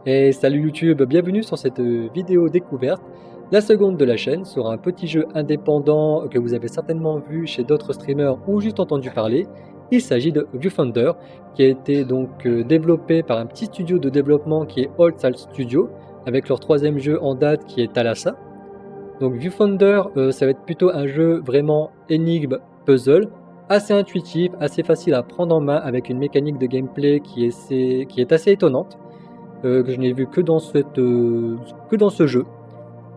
Et salut YouTube, bienvenue sur cette vidéo découverte. La seconde de la chaîne sera un petit jeu indépendant que vous avez certainement vu chez d'autres streamers ou juste entendu parler. Il s'agit de Viewfinder, qui a été donc développé par un petit studio de développement qui est Old Salt Studio, avec leur troisième jeu en date qui est Thalassa. Donc Viewfinder, ça va être plutôt un jeu vraiment énigme puzzle, assez intuitif, assez facile à prendre en main, avec une mécanique de gameplay qui est assez étonnante. Que je n'ai vu que dans ce jeu.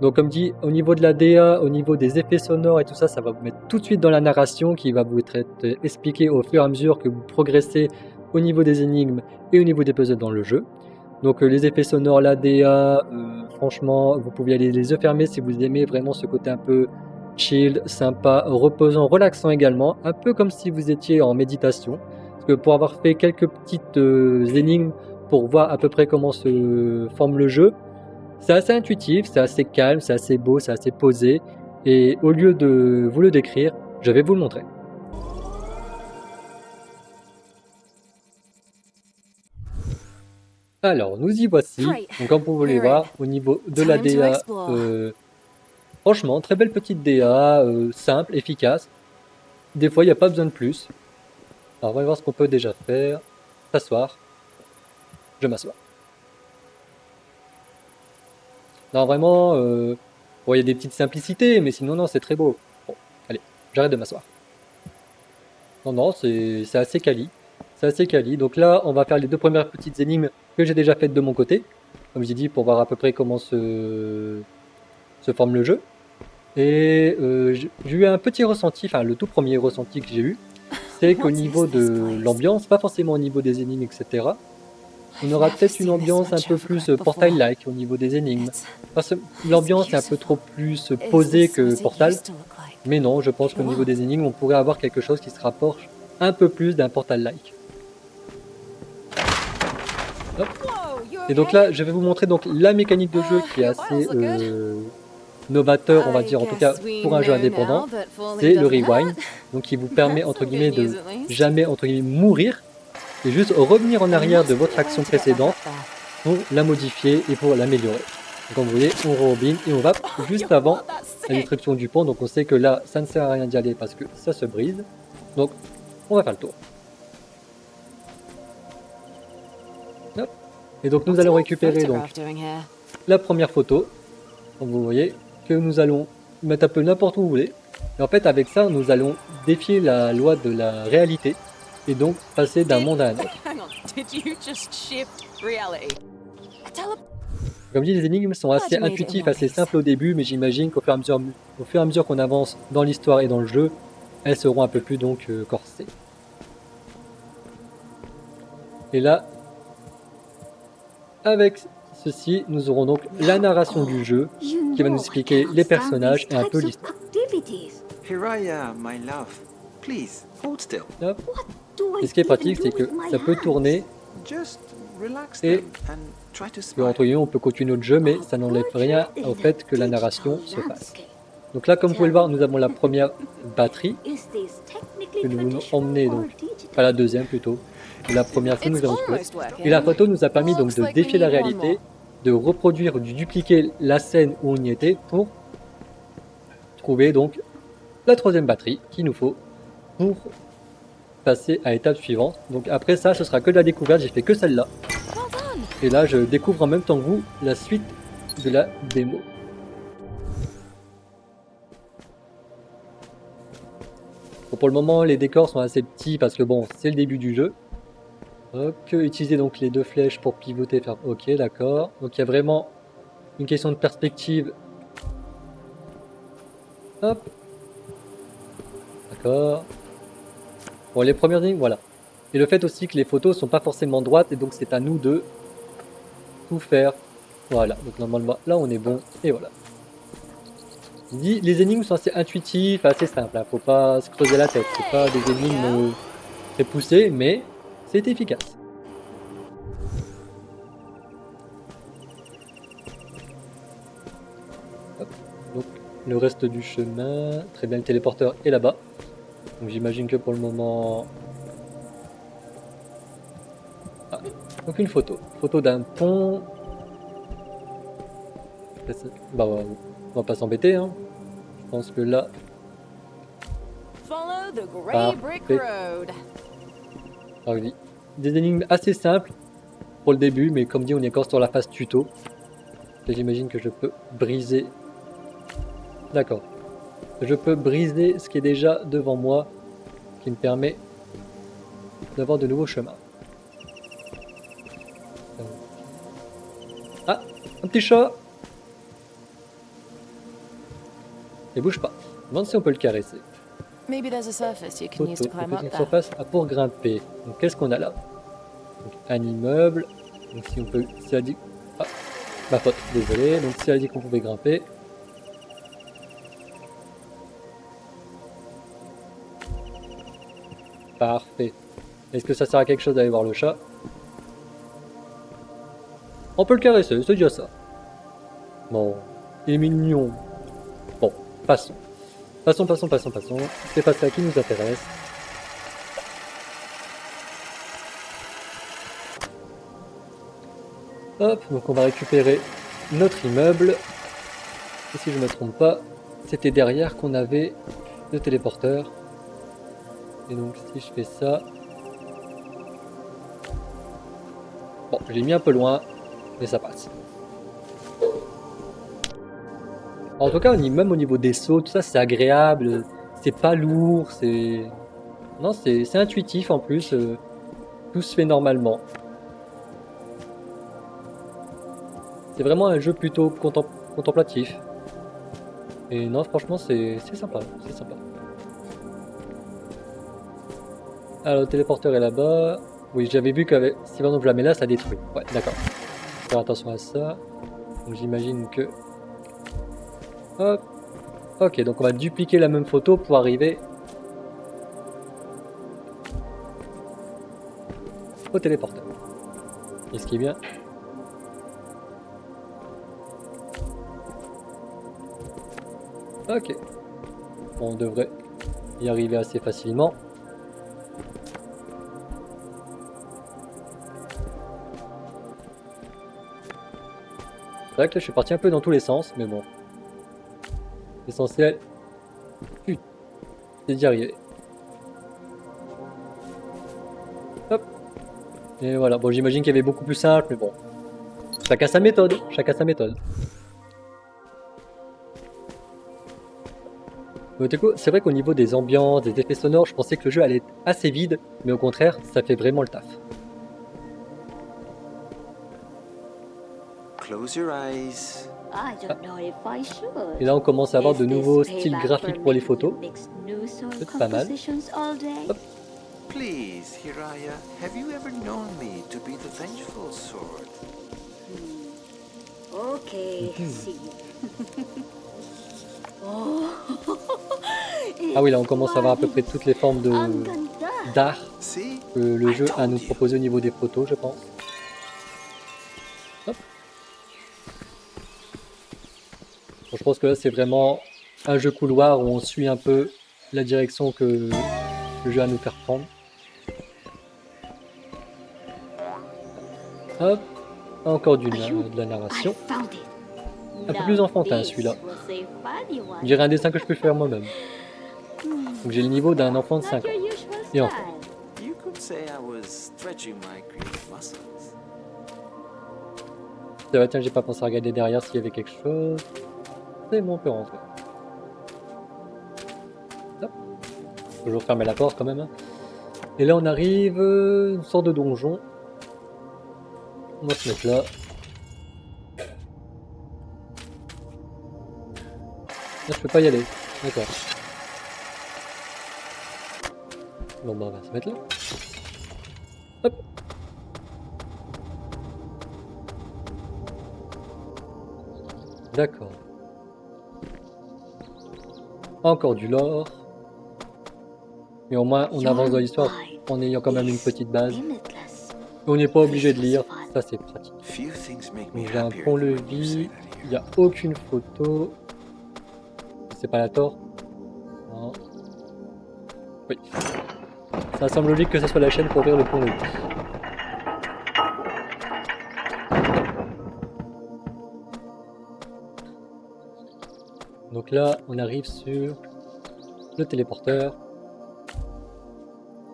Donc comme dit, au niveau de la DA, au niveau des effets sonores et tout ça, ça va vous mettre tout de suite dans la narration qui va vous être expliquée au fur et à mesure que vous progressez au niveau des énigmes et au niveau des puzzles dans le jeu. Donc les effets sonores, la DA, franchement, vous pouvez aller les yeux fermés si vous aimez vraiment ce côté un peu chill, sympa, reposant, relaxant également, un peu comme si vous étiez en méditation. Parce que pour avoir fait quelques petites énigmes pour voir à peu près comment se forme le jeu, c'est assez intuitif, c'est assez calme, c'est assez beau, c'est assez posé. Et au lieu de vous le décrire, je vais vous le montrer. Alors, nous y voici. Donc, comme vous pouvez le voir, au niveau de la DA, franchement, très belle petite DA, simple, efficace. Des fois, il n'y a pas besoin de plus. Alors, on va voir ce qu'on peut déjà faire. S'asseoir. Je m'assois. Non, vraiment, bon, il y a des petites simplicités, mais sinon, non, c'est très beau. Bon, allez, j'arrête de m'asseoir. Non, c'est assez quali. C'est assez quali. Donc là, on va faire les deux premières petites énigmes que j'ai déjà faites de mon côté. Comme j'ai dit, pour voir à peu près comment se forme le jeu. Et j'ai eu un petit ressenti, enfin le tout premier ressenti que j'ai eu, c'est qu'au niveau de l'ambiance, pas forcément au niveau des énigmes, etc., on aura peut-être une ambiance un peu plus Portal-like au niveau des énigmes. Parce que l'ambiance est un peu trop plus posée que Portal. Mais non, je pense qu'au niveau des énigmes, on pourrait avoir quelque chose qui se rapproche un peu plus d'un Portal-like. Et donc là, je vais vous montrer donc la mécanique de jeu qui est assez novateur, on va dire, en tout cas pour un jeu indépendant. C'est le rewind, donc qui vous permet entre guillemets de jamais entre guillemets mourir et juste revenir en arrière de votre action précédente pour la modifier et pour l'améliorer. Comme vous voyez, on rebobine et on va juste avant la destruction du pont. Donc on sait que là, ça ne sert à rien d'y aller parce que ça se brise. Donc on va faire le tour. Hop. Et donc nous allons récupérer donc la première photo, comme vous voyez, que nous allons mettre un peu n'importe où vous voulez. Et en fait, avec ça, nous allons défier la loi de la réalité et donc passer d'un monde à un autre. Comme dit, les énigmes sont assez intuitives, assez simples au début, mais j'imagine qu'au fur et à mesure qu'on avance dans l'histoire et dans le jeu, elles seront un peu plus donc corsées. Et là, avec ceci, nous aurons donc la narration du jeu qui va nous expliquer les personnages et un peu l'histoire. Et ce qui est pratique, c'est que ça peut tourner et entre guillemets, on peut continuer notre jeu, mais ça n'enlève rien au fait que la narration se fasse. Donc là, comme vous pouvez le voir, nous avons la première batterie que nous voulons emmener, donc pas la deuxième plutôt, la première que nous avons trouvée. Et la photo nous a permis donc de défier la réalité, de reproduire, de dupliquer la scène où on y était pour trouver donc la troisième batterie qu'il nous faut pour passer à l'étape suivante. Donc après ça, ce sera que de la découverte, j'ai fait que celle-là. Et là, je découvre en même temps que vous la suite de la démo. Bon, pour le moment, les décors sont assez petits parce que bon, c'est le début du jeu. Donc, utiliser donc les deux flèches pour pivoter, faire OK, d'accord. Donc il y a vraiment une question de perspective. Hop. D'accord. Bon, les premières lignes, voilà. Et le fait aussi que les photos sont pas forcément droites et donc c'est à nous de tout faire. Voilà, donc normalement là on est bon et voilà. Les énigmes sont assez intuitifs, assez simples, hein. Faut pas se creuser la tête, c'est pas des énigmes très poussées, mais c'est efficace. Hop. Donc le reste du chemin, très bien, le téléporteur est là-bas. Donc j'imagine que pour le moment... Ah, donc une photo d'un pont Bah, on va pas s'embêter, hein. Je pense que là, Follow the gray brick parfait. road. Ah oui. Des énigmes assez simples pour le début, mais comme dit, on est encore sur la phase tuto. Et j'imagine que je peux briser. D'accord. Je peux briser ce qui est déjà devant moi, qui me permet d'avoir de nouveaux chemins. Ah, un petit chat. Et bouge pas. Je me demande si on peut le caresser. Maybe there's a surface you can use Photo. to climb Une up petite there. surface pour grimper. Donc qu'est-ce qu'on a là? Donc, un immeuble. Donc si on peut. Si elle dit. Ah, ma faute, désolé. Donc si elle dit qu'on pouvait grimper. Parfait. Est-ce que ça sert à quelque chose d'aller voir le chat? On peut le caresser, c'est déjà ça. Bon, il est mignon. Bon, passons. Passons. C'est pas ça qui nous intéresse. Hop, donc on va récupérer notre immeuble. Et si je ne me trompe pas, c'était derrière qu'on avait le téléporteur. Et donc si je fais ça... Bon, je l'ai mis un peu loin, mais ça passe. En tout cas, même au niveau des sauts, tout ça, c'est agréable. C'est pas lourd, c'est... Non, c'est intuitif en plus. Tout se fait normalement. C'est vraiment un jeu plutôt contemplatif. Et non, franchement, c'est sympa, c'est sympa. Alors, le téléporteur est là-bas. Oui, j'avais vu que si par exemple je la mets là, ça détruit. Ouais, d'accord. Faire attention à ça. Donc j'imagine que... Hop. Ok, donc on va dupliquer la même photo pour arriver au téléporteur. Et ce qui est bien... Ok. On devrait y arriver assez facilement. C'est vrai que là, je suis parti un peu dans tous les sens, mais bon. L'essentiel, c'est d'y arriver. Hop. Et voilà. Bon, j'imagine qu'il y avait beaucoup plus simple, mais bon. Chacun sa méthode. Chacun sa méthode. C'est vrai qu'au niveau des ambiances, des effets sonores, je pensais que le jeu allait être assez vide, mais au contraire, ça fait vraiment le taf. Close your eyes. I don't know if I should. Et là, on commence à avoir de Is this nouveaux payback styles for graphiques pour les making photos. you mix new sword C'est pas mal. compositions all day? Hop. Please, Hiraya, have you ever known me to be the vengeful sword? Okay, see. Oh. Ah oui, là, on commence à avoir à peu près toutes les formes d'art See? que le I jeu a à told nous you. proposer au niveau des photos, je pense. Hop. Bon, je pense que là, c'est vraiment un jeu couloir où on suit un peu la direction que le jeu a à nous faire prendre. Hop. Encore de la narration. I found it. Un peu plus enfantin, celui-là. On dirait un dessin que je peux faire moi-même. Donc j'ai le niveau d'un enfant de 5 ans. Et enfin. You could say I was stretching my creative muscles. Ça va, tiens, j'ai pas pensé à regarder derrière s'il y avait quelque chose. C'est bon, on peut rentrer. Hop. Toujours fermer la porte quand même. Hein. Et là, on arrive une sorte de donjon. On va se mettre là. Là, je peux pas y aller. D'accord. Bon, bah, on va se mettre là. Hop. D'accord. Encore du lore. Mais au moins, on avance dans l'histoire en ayant quand même une petite base. On n'est pas obligé de lire. Ça, c'est pratique. Few things make me Donc, j'ai un happier than when you say pont-levis. that, Il n'y a aucune photo. C'est pas la tort. Non. Oui. Ça semble logique que ce soit la chaîne pour ouvrir le pont-levis. Donc là, on arrive sur le téléporteur.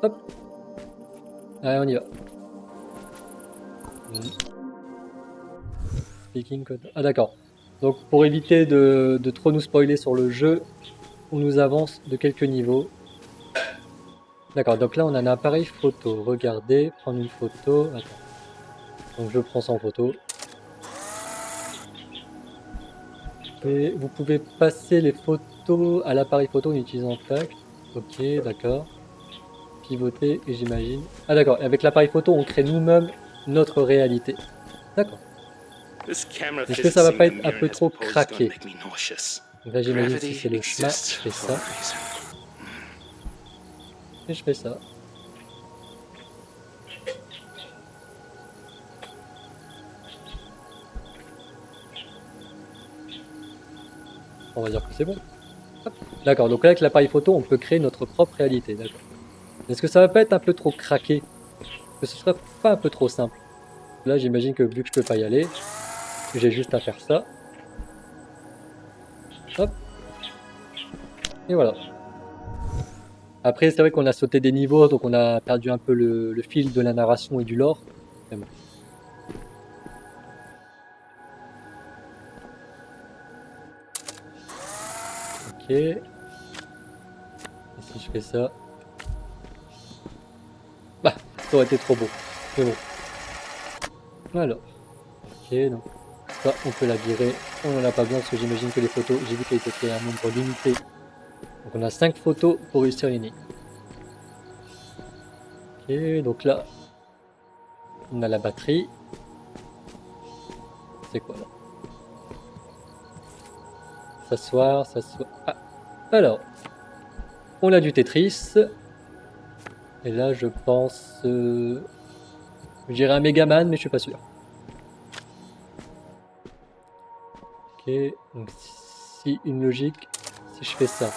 Hop. Allez, on y va. Speaking code. Ah d'accord. Donc pour éviter de trop nous spoiler sur le jeu, on nous avance de quelques niveaux. D'accord, donc là on a un appareil photo. Regardez, prendre une photo. Attends. Donc je prends ça en photo. Et vous pouvez passer les photos à l'appareil photo en utilisant tac. Ok, d'accord. Pivoter et j'imagine. Ah d'accord, avec l'appareil photo on crée nous-mêmes notre réalité. D'accord. Est-ce que ça va pas être un peu trop craqué? Donc là j'imagine si c'est le chemin, je fais ça. Et je fais ça. On va dire que c'est bon. D'accord, donc là avec l'appareil photo on peut créer notre propre réalité, d'accord. Est-ce que ça va pas être un peu trop craqué? Que ce serait pas un peu trop simple? Là j'imagine que vu que je peux pas y aller, j'ai juste à faire ça. Hop. Et voilà. Après c'est vrai qu'on a sauté des niveaux, donc on a perdu un peu le fil de la narration et du lore. Mais bon. Ok. Et si je fais ça... Bah, ça aurait été trop beau. Mais bon. Alors. Ok, donc ça on peut la virer. On n'en a pas besoin parce que j'imagine que les photos, j'ai vu qu'elles étaient créées à un nombre limité. Donc on a 5 photos pour réussir l'énigme. Ok, donc là, on a la batterie. C'est quoi là? S'asseoir, s'asseoir. Ah, alors, on a du Tetris. Et là, je pense... je dirais un Megaman, mais je suis pas sûr. Ok, donc si une logique, si je fais ça,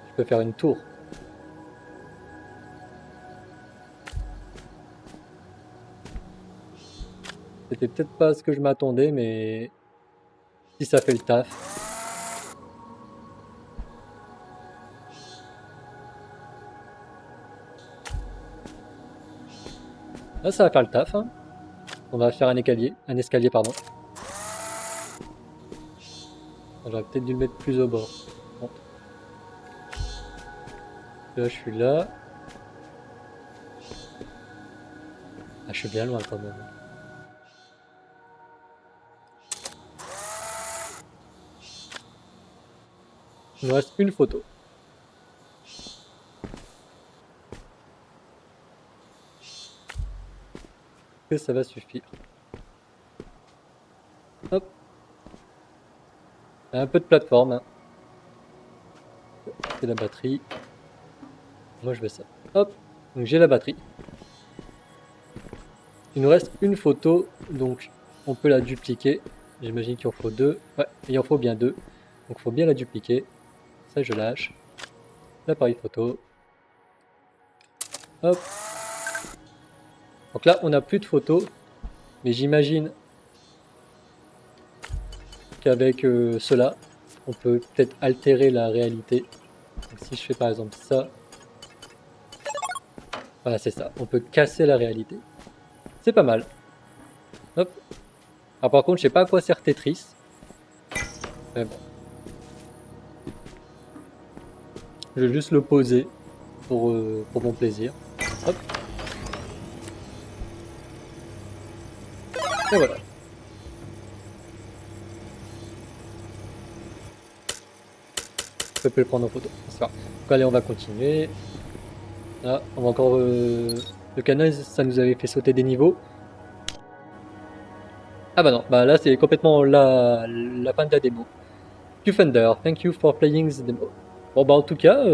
je peux faire une tour. C'était peut-être pas ce que je m'attendais, mais si ça fait le taf. Là, ça va faire le taf. Hein. On va faire un escalier, pardon. J'aurais peut-être dû le mettre plus au bord. Bon. Là, je suis là. Ah, je suis bien loin quand même. Il nous reste une photo. Que ça va suffire. Hop. Un peu de plateforme. Hein. C'est la batterie. Moi je veux ça. Hop. Donc j'ai la batterie. Il nous reste une photo. Donc on peut la dupliquer. J'imagine qu'il en faut deux. Ouais, il en faut bien deux. Donc il faut bien la dupliquer. Ça je lâche. L'appareil photo. Hop. Donc là on n'a plus de photos. Mais j'imagine qu'avec cela, on peut peut-être altérer la réalité. Donc si je fais par exemple ça, voilà c'est ça, on peut casser la réalité. C'est pas mal. Hop. Alors par contre je sais pas à quoi sert Tetris. Mais bon. Je vais juste le poser pour mon plaisir. Hop. Et voilà. Je peux le prendre en photo. Donc allez, on va continuer. Là, on va encore... le canal, ça nous avait fait sauter des niveaux. Ah bah non, bah là c'est complètement la fin de la démo. Thunder, thank you for playing the demo. Bon bah en tout cas,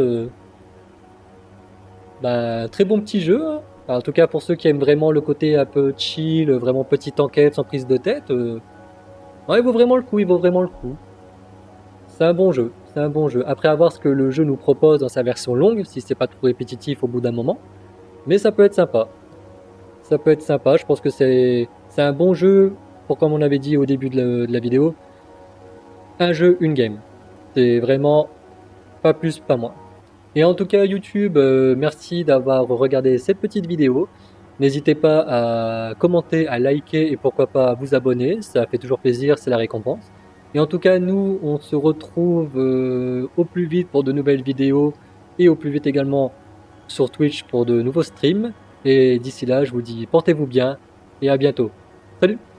bah, très bon petit jeu. Hein. Enfin, en tout cas pour ceux qui aiment vraiment le côté un peu chill, vraiment petite enquête sans prise de tête. Ouais, il vaut vraiment le coup, il vaut vraiment le coup. C'est un bon jeu, c'est un bon jeu. Après à voir ce que le jeu nous propose dans sa version longue, si c'est pas trop répétitif au bout d'un moment. Mais ça peut être sympa. Ça peut être sympa, je pense que c'est un bon jeu pour, comme on avait dit au début de la vidéo, un jeu, une game. C'est vraiment pas plus, pas moins. Et en tout cas, YouTube, merci d'avoir regardé cette petite vidéo. N'hésitez pas à commenter, à liker et pourquoi pas à vous abonner. Ça fait toujours plaisir, c'est la récompense. Et en tout cas, nous, on se retrouve au plus vite pour de nouvelles vidéos et au plus vite également sur Twitch pour de nouveaux streams. Et d'ici là, je vous dis portez-vous bien et à bientôt. Salut!